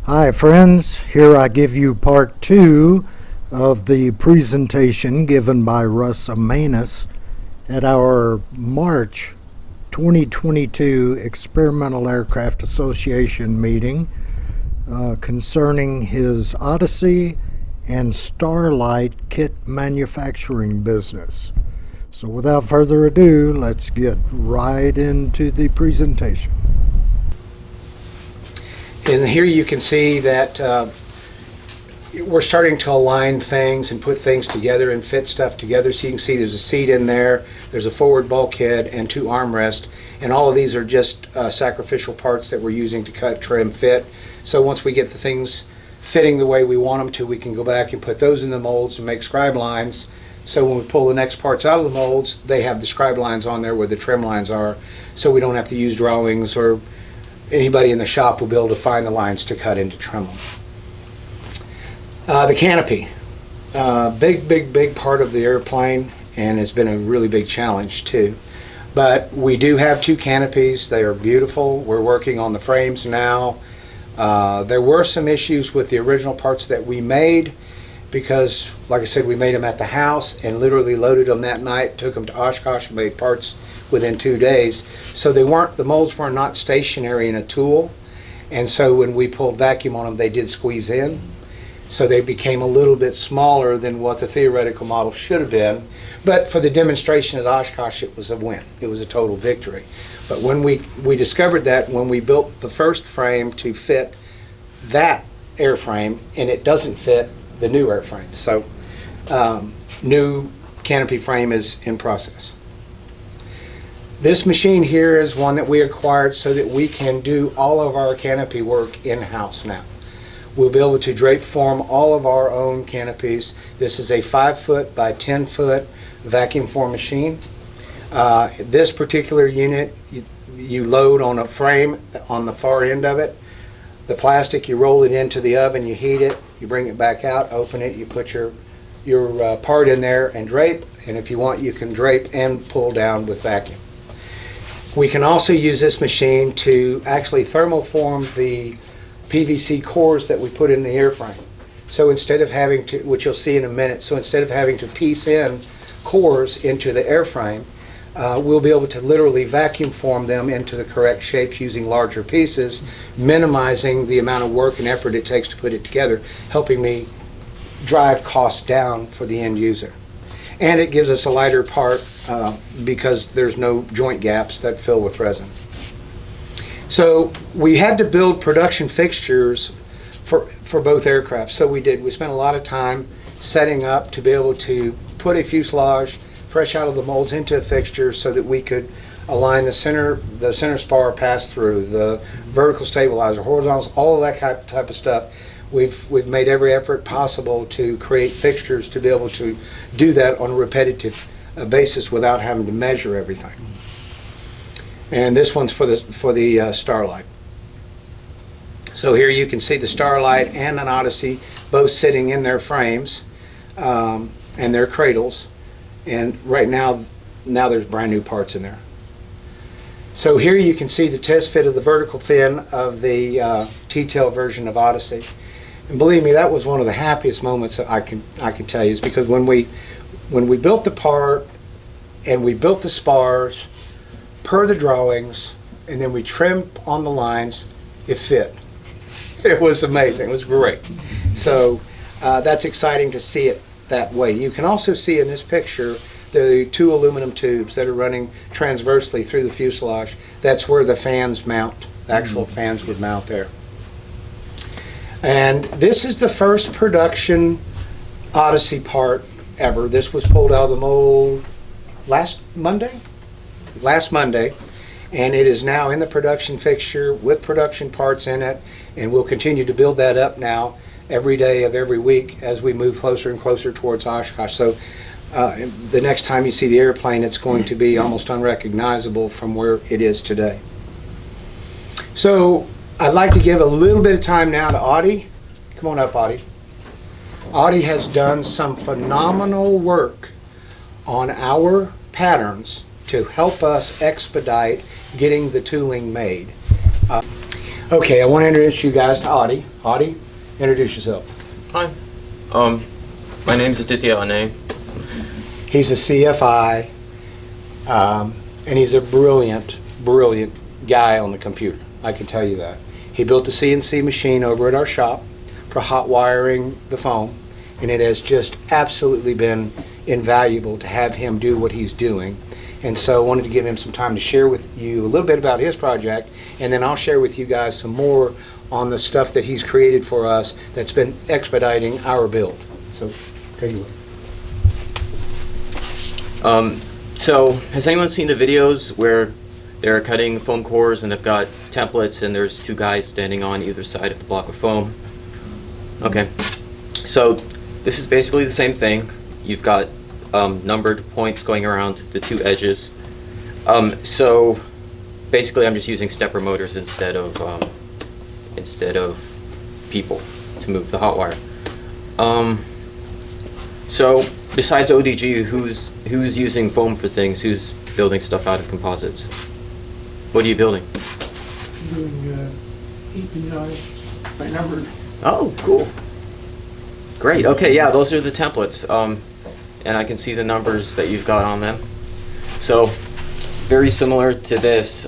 Hi friends, here I give you part 2 of the presentation given by Russ Amanus at our March 2022 Experimental Aircraft Association meeting concerning his Odyssey and Starlight kit manufacturing business. So without further ado, let's get right into the presentation. And here you can see that we're starting to align things and put things together and fit stuff together. So you can see there's a seat in there, there's a forward bulkhead and 2 armrests, and all of these are just sacrificial parts that we're using to cut, trim, fit. So once we get the things fitting the way we want them to, we can go back and put those in the molds and make scribe lines. So when we pull the next parts out of the molds, they have the scribe lines on there where the trim lines are, so we don't have to use drawings, or anybody in the shop will be able to find the lines to cut into trim them. The canopy, big part of the airplane, and it's been a really big challenge too. But we do have 2 canopies. They are beautiful. We're working on the frames now. There were some issues with the original parts that we made because, like I said, we made them at the house and literally loaded them that night, took them to Oshkosh and made parts within 2 days. So the molds were not stationary in a tool, and so when we pulled vacuum on them, they did squeeze in. So they became a little bit smaller than what the theoretical model should have been. But for the demonstration at Oshkosh, it was a win. It was a total victory. But when we discovered that when we built the first frame to fit that airframe, and it doesn't fit the new airframe. So new canopy frame is in process. This machine here is one that we acquired so that we can do all of our canopy work in-house now. We'll be able to drape form all of our own canopies. This is a 5-foot by 10-foot vacuum form machine. This particular unit, you load on a frame on the far end of it. The plastic, you roll it into the oven, you heat it, you bring it back out, open it, you put your part in there and drape, and if you want, you can drape and pull down with vacuum. We can also use this machine to actually thermoform the PVC cores that we put in the airframe. So instead of having to, which you'll see in a minute, so instead of having to piece in cores into the airframe, we'll be able to literally vacuum form them into the correct shapes using larger pieces, minimizing the amount of work and effort it takes to put it together, helping me drive costs down for the end user. And it gives us a lighter part because there's no joint gaps that fill with resin. So we had to build production fixtures for both aircraft. So we did. We spent a lot of time setting up to be able to put a fuselage fresh out of the molds into a fixture so that we could align the center spar pass through, the vertical stabilizer, horizontals, all of that type of stuff. We've made every effort possible to create fixtures to be able to do that on a repetitive basis without having to measure everything. And this one's for the Starlight. So here you can see the Starlight and an Odyssey both sitting in their frames and their cradles. And right now there's brand new parts in there. So here you can see the test fit of the vertical fin of the T-tail version of Odyssey. And believe me, that was one of the happiest moments that I can tell you, is because when we built the part and we built the spars per the drawings, and then we trimmed on the lines, it fit. It was amazing. It was great. So that's exciting to see it that way. You can also see in this picture the 2 aluminum tubes that are running transversely through the fuselage. That's where the fans mount. The actual fans would mount there. And this is the first production Odyssey part ever. This was pulled out of the mold last Monday, and it is now in the production fixture with production parts in it, and we'll continue to build that up now every day of every week as we move closer and closer towards Oshkosh. So the next time you see the airplane, it's going to be almost unrecognizable from where it is today. So I'd like to give a little bit of time now to Audie. Come on up, Audie. Audie has done some phenomenal work on our patterns to help us expedite getting the tooling made. Okay, I want to introduce you guys to Audie. Audie, introduce yourself. Hi. My name's Aditya Ane. He's a CFI, and he's a brilliant, brilliant guy on the computer. I can tell you that. He built a CNC machine over at our shop for hot wiring the foam, and it has just absolutely been invaluable to have him do what he's doing. And so I wanted to give him some time to share with you a little bit about his project, and then I'll share with you guys some more on the stuff that he's created for us that's been expediting our build. So, take it away. So, has anyone seen the videos where they're cutting foam cores and they've got templates and there's two guys standing on either side of the block of foam? Okay. So, this is basically the same thing. You've got numbered points going around the two edges. So, basically, I'm just using stepper motors instead of people to move the hot wire. So, besides ODG, who's using foam for things? Who's building stuff out of composites? What are you building? Doing 18 by number. Oh, cool. Great. Okay, yeah, those are the templates. And I can see the numbers that you've got on them. So, very similar to this,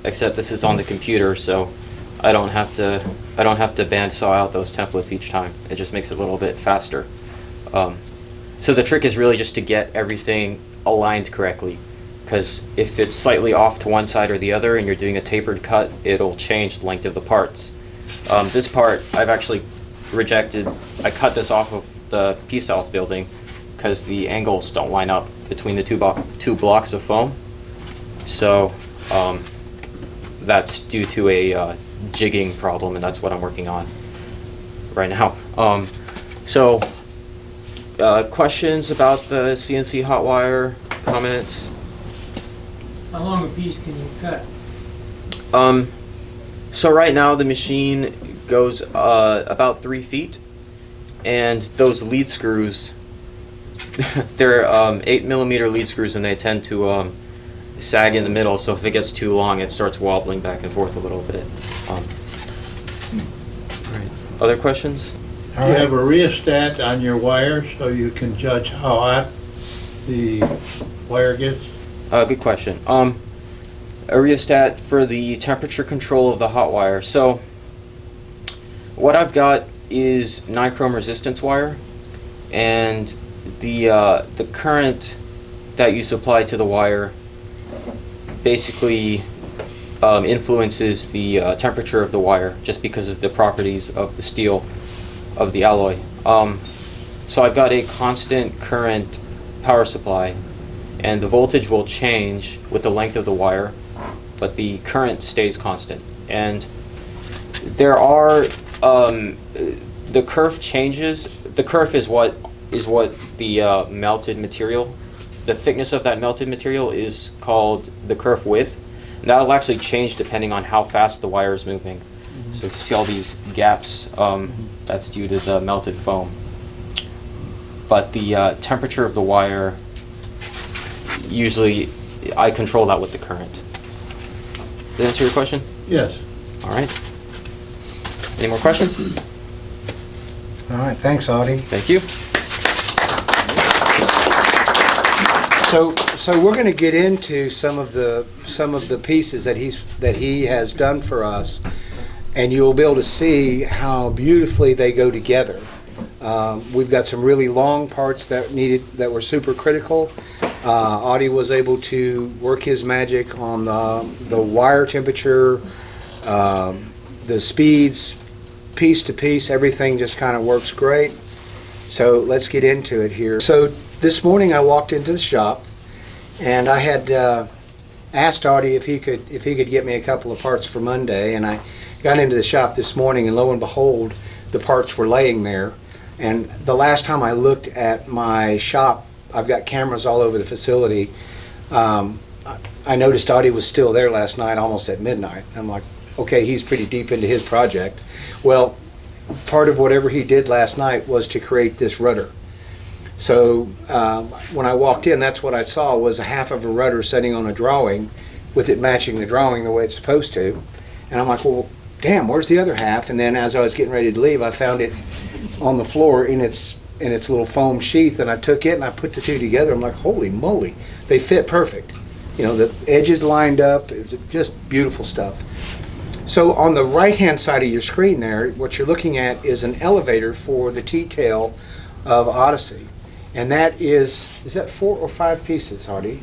except this is on the computer, so I don't have to bandsaw out those templates each time. It just makes it a little bit faster. So the trick is really just to get everything aligned correctly, because if it's slightly off to one side or the other and you're doing a tapered cut, it'll change the length of the parts. This part I've actually rejected. I cut this off of the piece I was building because the angles don't line up between the two blocks of foam. So that's due to a jigging problem, and that's what I'm working on right now. Questions about the CNC hot wire? Comments? How long a piece can you cut? So right now the machine goes about 3 feet, and those lead screws, they're 8mm lead screws, and they tend to sag in the middle, so if it gets too long it starts wobbling back and forth a little bit. Right. Other questions? You have a rheostat on your wire so you can judge how hot the wire gets? Good question. A rheostat for the temperature control of the hot wire. So what I've got is nichrome resistance wire, and the current that you supply to the wire basically influences the temperature of the wire just because of the properties of the steel of the alloy. So I've got a constant current power supply, and the voltage will change with the length of the wire, but the current stays constant. And there are the kerf changes. The kerf is what the melted material, the thickness of that melted material is called the kerf width, and that'll actually change depending on how fast the wire is moving. So you see all these gaps, that's due to the melted foam. But the temperature of the wire, usually I control that with the current. Did that answer your question? Yes. All right. Any more questions? All right, thanks, Audie. Thank you. So we're going to get into some of the pieces that he has done for us, and you'll be able to see how beautifully they go together. We've got some really long parts that were super critical. Audie was able to work his magic on the wire temperature, the speeds, piece to piece. Everything just kind of works great. So let's get into it here. So this morning I walked into the shop, and I had asked Audie if he could get me a couple of parts for Monday, and I got into the shop this morning, and lo and behold, the parts were laying there. And the last time I looked at my shop, I've got cameras all over the facility. I noticed Audie was still there last night, almost at midnight. I'm like, okay, he's pretty deep into his project. Well, part of whatever he did last night was to create this rudder. So when I walked in, that's what I saw, was a half of a rudder sitting on a drawing with it matching the drawing the way it's supposed to. And I'm like, well, damn, where's the other half? And then as I was getting ready to leave, I found it on the floor in its little foam sheath, and I took it and I put the two together. I'm like, holy moly, they fit perfect. You know, the edges lined up. It was just beautiful stuff. So on the right-hand side of your screen there, what you're looking at is an elevator for the T-tail of Odyssey. And that is that 4 or 5 pieces, Hardy?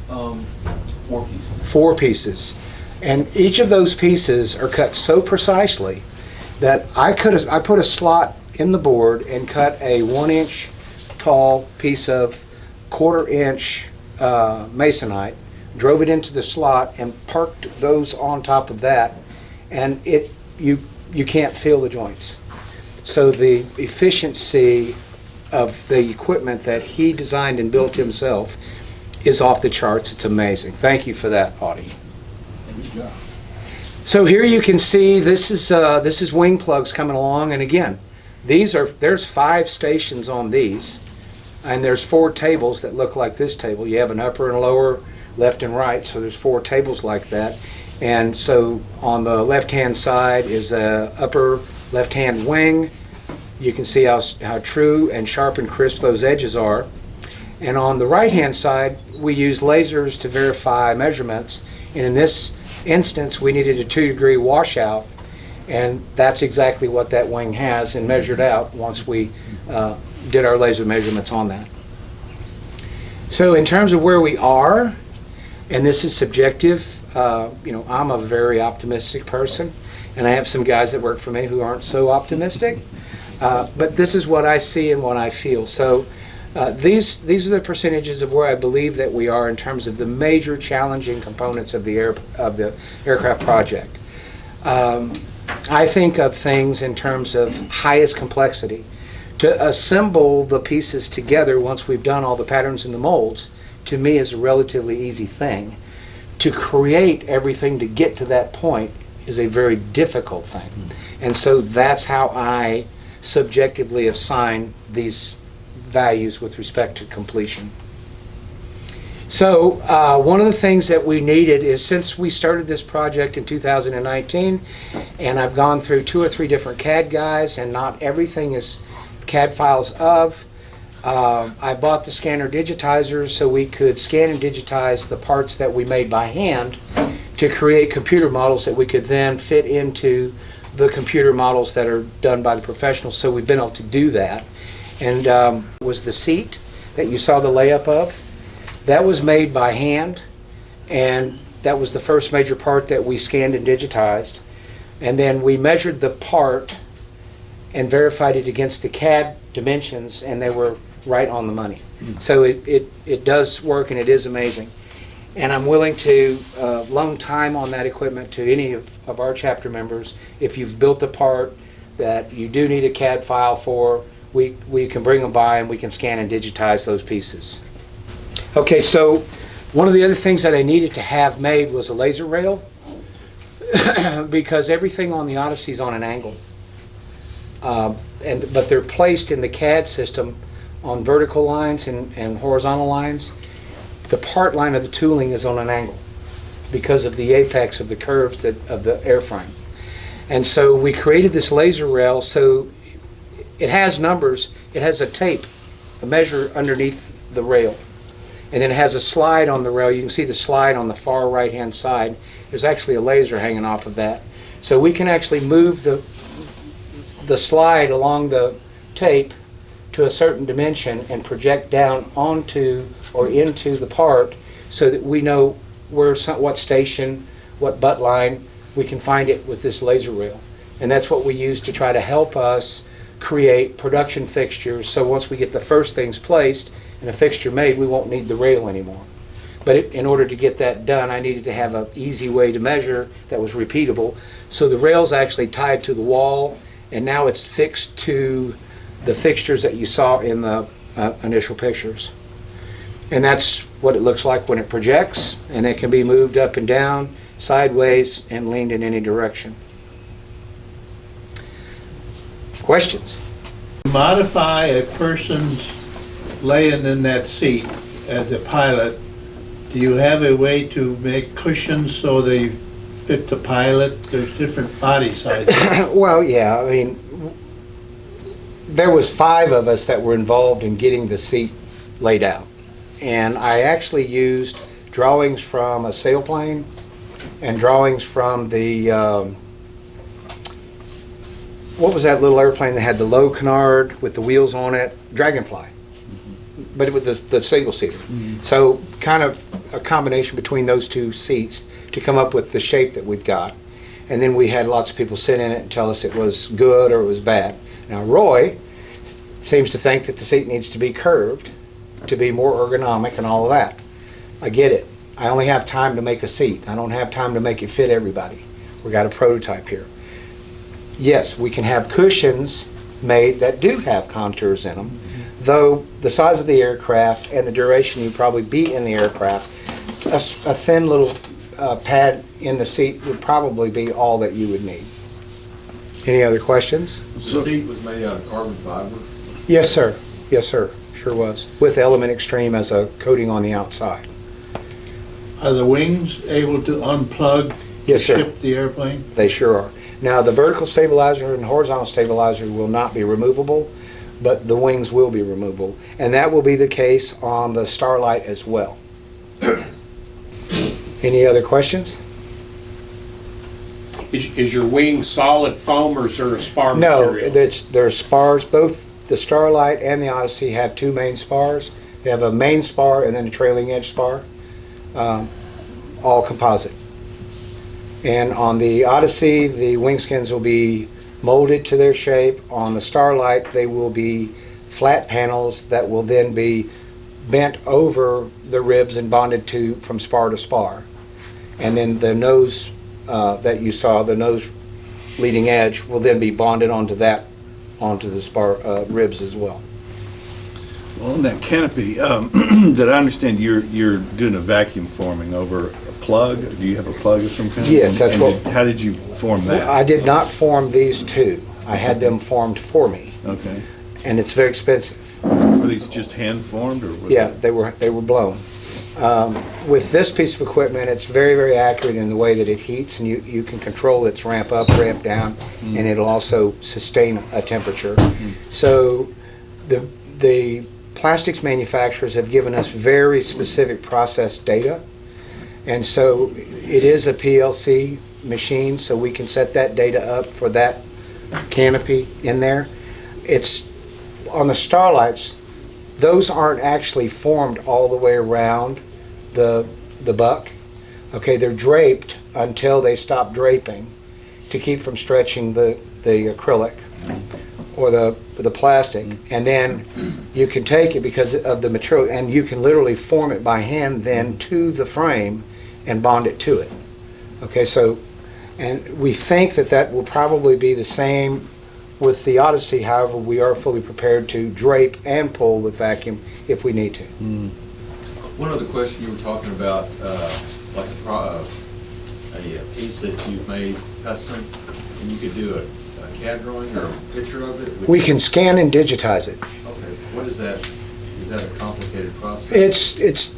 4 pieces. 4 pieces. And each of those pieces are cut so precisely that I put a slot in the board and cut a 1-inch tall piece of 1/4-inch masonite, drove it into the slot and parked those on top of that, and you can't feel the joints. So the efficiency of the equipment that he designed and built himself is off the charts. It's amazing. Thank you for that, Audie. Good job. So here you can see this is wing plugs coming along, and again, there's 5 stations on these, and there's 4 tables that look like this table. You have an upper and lower, left and right, so there's 4 tables like that. And so on the left-hand side is a upper left-hand wing. You can see how true and sharp and crisp those edges are. And on the right-hand side, we use lasers to verify measurements. And in this instance, we needed a 2-degree washout, and that's exactly what that wing has and measured out once we did our laser measurements on that. So in terms of where we are, and this is subjective, I'm a very optimistic person, and I have some guys that work for me who aren't so optimistic, but this is what I see and what I feel. So these are the percentages of where I believe that we are in terms of the major challenging components of the aircraft project. I think of things in terms of highest complexity. To assemble the pieces together once we've done all the patterns and the molds, to me is a relatively easy thing. To create everything to get to that point is a very difficult thing. And so that's how I subjectively assign these values with respect to completion. So one of the things that we needed is, since we started this project in 2019, and I've gone through 2 or 3 different CAD guys, and not everything is CAD files of, I bought the scanner digitizers so we could scan and digitize the parts that we made by hand to create computer models that we could then fit into the computer models that are done by the professionals. So we've been able to do that. And was the seat that you saw the layup of, that was made by hand, and that was the first major part that we scanned and digitized. And then we measured the part and verified it against the CAD dimensions, and they were right on the money. So it does work, and it is amazing. And I'm willing to loan time on that equipment to any of our chapter members. If you've built a part that you do need a CAD file for, we can bring them by and we can scan and digitize those pieces. Okay, so one of the other things that I needed to have made was a laser rail because everything on the Odyssey is on an angle. But they're placed in the CAD system on vertical lines and horizontal lines. The part line of the tooling is on an angle because of the apex of the curves of the airframe. And so we created this laser rail, so it has numbers. It has a tape, a measure underneath the rail. And then it has a slide on the rail. You can see the slide on the far right-hand side. There's actually a laser hanging off of that. So we can actually move the slide along the tape to a certain dimension and project down onto or into the part so that we know what station, what butt line, we can find it with this laser rail. And that's what we use to try to help us create production fixtures, so once we get the first things placed and a fixture made, we won't need the rail anymore. But in order to get that done, I needed to have an easy way to measure that was repeatable. So the rail's actually tied to the wall, and now it's fixed to the fixtures that you saw in the initial pictures. And that's what it looks like when it projects, and it can be moved up and down, sideways, and leaned in any direction. Questions? Modify a person's laying in that seat as a pilot. Do you have a way to make cushions so they fit the pilot? There's different body sizes. Well, yeah, I mean, there was 5 of us that were involved in getting the seat laid out. And I actually used drawings from a sailplane and drawings from the, what was that little airplane that had the low canard with the wheels on it? Dragonfly. But it was the single seater. So kind of a combination between those 2 seats to come up with the shape that we've got. And then we had lots of people sit in it and tell us it was good or it was bad. Now Roy seems to think that the seat needs to be curved to be more ergonomic and all of that. I get it. I only have time to make a seat. I don't have time to make it fit everybody. We got a prototype here. Yes, we can have cushions made that do have contours in them, though the size of the aircraft and the duration you probably be in the aircraft, a thin little pad in the seat would probably be all that you would need. Any other questions? The seat was made out of carbon fiber. Yes, sir. Yes, sir. Sure was. With Element Extreme as a coating on the outside. Are the wings able to unplug Yes, to sir. ship the airplane? They sure are. Now, the vertical stabilizer and horizontal stabilizer will not be removable, but the wings will be removable. And that will be the case on the Starlight as well. Any other questions? Is your wing solid foam or is there a spar No, material? there's spars. Both the Starlight and the Odyssey have 2 main spars. They have a main spar and then a trailing edge spar, all composite. And on the Odyssey, the wing skins will be molded to their shape. On the Starlight, they will be flat panels that will then be bent over the ribs and bonded to from spar to spar. And then the nose that you saw, the nose leading edge, will then be bonded onto the spar ribs as well. Well, in that canopy, did I understand you're doing a vacuum forming over a plug? Do you have a plug of some kind? Yes, that's what- How did you form that? I did not form these 2. I had them formed for me, Okay. and it's very expensive. Were these just hand formed or? was Yeah, it- they were blown. With this piece of equipment, it's very, very accurate in the way that it heats, and you can control its ramp up, ramp down, and it'll also sustain a temperature. So the plastics manufacturers have given us very specific process data, and so it is a PLC machine, so we can set that data up for that canopy in there. It's on the Starlights. Those aren't actually formed all the way around the buck. Okay, they're draped until they stop draping to keep from stretching the acrylic or the plastic. And then you can take it because of the material, and you can literally form it by hand then to the frame and bond it to it. Okay, so, and we think that will probably be the same with the Odyssey. However, we are fully prepared to drape and pull with vacuum if we need to. One other question, you were talking about, like a piece that you've made custom, and you could do a CAD drawing or a picture of it? Would We you- can scan and digitize it. Okay, what is that? Is that a complicated process? It's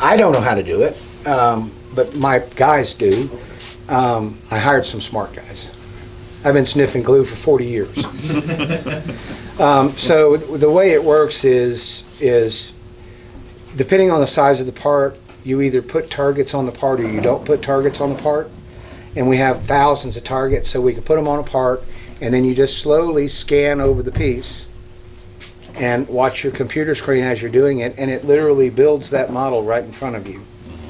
I don't know how to do it, but my guys do. I hired some smart guys. I've been sniffing glue for 40 years. So the way it works is depending on the size of the part, you either put targets on the part or you don't put targets on the part. And we have thousands of targets, so we can put them on a part, and then you just slowly scan over the piece and watch your computer screen as you're doing it, and it literally builds that model right in front of you.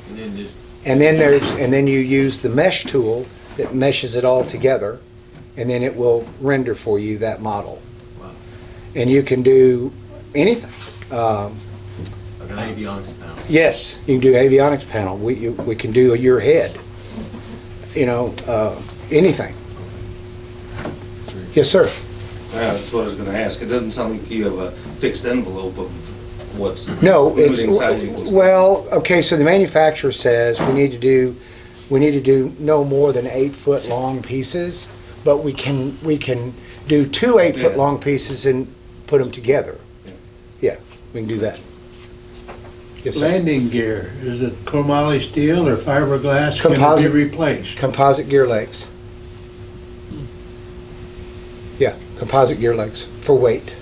And then just, And then you use the mesh tool that meshes it all together, and then it will render for you that model. wow, And you can do anything. like an avionics panel. Yes, you can do avionics panel. We can do your head. Anything. Yes, sir. That's what I was gonna ask. It doesn't sound like you have a fixed envelope of what's No, limiting size you can. well, okay, so the manufacturer says we need to do no more than 8-foot long pieces, but we can do 2 8-foot long pieces and put them together. Yeah. Yeah, we can do that. Yes, sir. landing gear, is it chromoly steel or fiberglass? Can it Composite. be replaced? Composite gear legs. Yeah, composite gear legs for weight.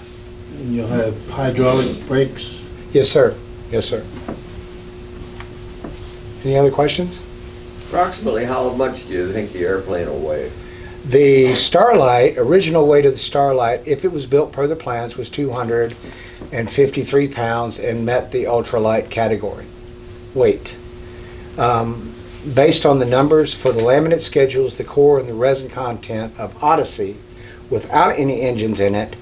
And you'll have hydraulic brakes? Yes, sir. Yes, sir. Any other questions? Approximately how much do you think the airplane will weigh? The Starlight, original weight of the Starlight, if it was built per the plans, was 253 pounds and met the ultralight category weight. Based on the numbers for the laminate schedules, the core, and the resin content of Odyssey, without any engines in it,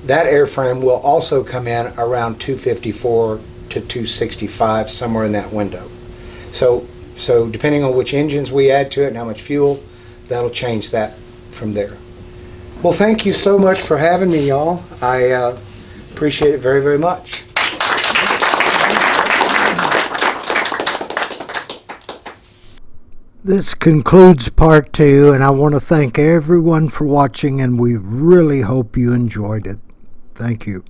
that airframe will also come in around 254 to 265, somewhere in that window. So depending on which engines we add to it and how much fuel, that'll change that from there. Well, thank you so much for having me, y'all. I appreciate it very, very much. This concludes part 2, and I want to thank everyone for watching, and we really hope you enjoyed it. Thank you.